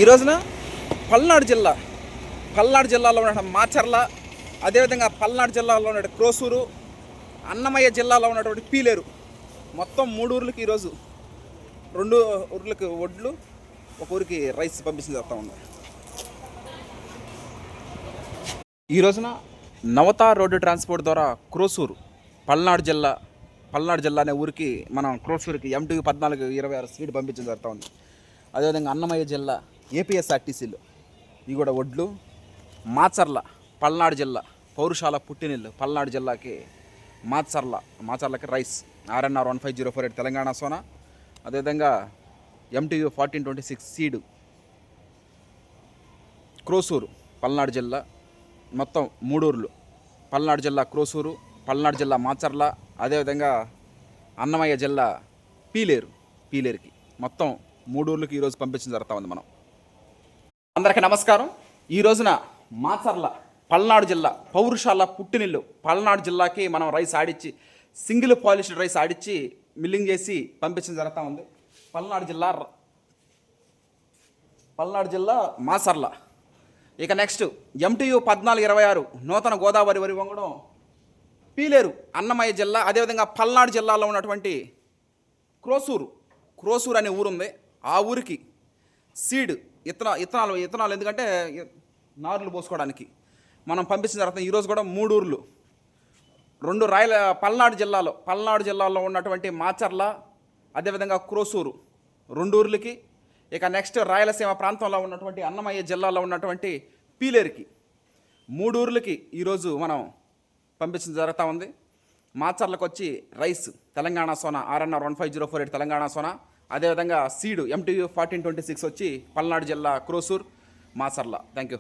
ఈ రోజున పల్నాడు జిల్లాలో ఉన్న మాచర్ల, అదేవిధంగా పల్నాడు జిల్లాలో ఉన్న క్రోసూరు, అన్నమయ్య జిల్లాలో ఉన్నటువంటి పీలేరు, మొత్తం 3 ఊర్లకి ఈరోజు 2 ఊర్లకి వడ్లు, ఒక ఊరికి రైస్ పంపించి జరుగుతూ ఉంది. ఈ రోజున నవతా రోడ్డు ట్రాన్స్పోర్ట్ ద్వారా క్రోసూరు పల్నాడు జిల్లా అనే ఊరికి మనం క్రోసూరుకి MTU 1426 సీడ్ పంపించడం జరుగుతూ ఉంది. అదేవిధంగా అన్నమయ్య జిల్లా APSRTCలో ఇవి కూడా వడ్లు, మాచర్ల పల్నాడు జిల్లా పౌరుషాల పుట్టినిల్లు పల్నాడు జిల్లాకి మాచర్లకి రైస్ RNR 15048 తెలంగాణ సోనా, అదేవిధంగా MTU 1426 సీడు క్రోసూరు పల్నాడు జిల్లా, మొత్తం 3 ఊర్లు పల్నాడు జిల్లా క్రోసూరు, పల్నాడు జిల్లా మాచర్ల, అదేవిధంగా అన్నమయ్య జిల్లా పీలేరుకి మొత్తం 3 ఊర్లకి ఈరోజు పంపించడం జరుగుతూ ఉంది. మనం అందరికీ నమస్కారం. ఈ రోజున మాచర్ల పల్నాడు జిల్లా పౌరుషాల పుట్టినిల్లు పల్నాడు జిల్లాకి మనం రైస్ ఆడిచ్చి, సింగిల్ పాలిష్డ్ రైస్ ఆడిచ్చి మిల్లింగ్ చేసి పంపించడం జరుగుతూ ఉంది. పల్నాడు జిల్లా మాచర్ల. ఇక నెక్స్ట్ MTU 1426 నూతన గోదావరి వరి వంగడం పీలేరు అన్నమయ్య జిల్లా, అదేవిధంగా పల్నాడు జిల్లాలో ఉన్నటువంటి క్రోసూరు అనే ఊరు ఉంది. ఆ ఊరికి సీడ్ ఇత్తనాలు ఎందుకంటే నారులు పోసుకోవడానికి మనం పంపించిన తర్వాత ఈరోజు కూడా 3 ఊర్లు, 2 పల్నాడు జిల్లాలో ఉన్నటువంటి మాచర్ల, అదేవిధంగా క్రోసూరు 2 ఊర్లకి, ఇక నెక్స్ట్ రాయలసీమ ప్రాంతంలో ఉన్నటువంటి అన్నమయ్య జిల్లాలో ఉన్నటువంటి పీలేరుకి 3 ఊర్లకి ఈరోజు మనం పంపించడం జరుగుతూ ఉంది. మాచర్లకు వచ్చి రైస్ తెలంగాణ సోనా RNR 15048 తెలంగాణ సోనా, అదేవిధంగా సీడు MTU 1426 వచ్చి పల్నాడు జిల్లా క్రోసూరు మాచర్ల. Thank you.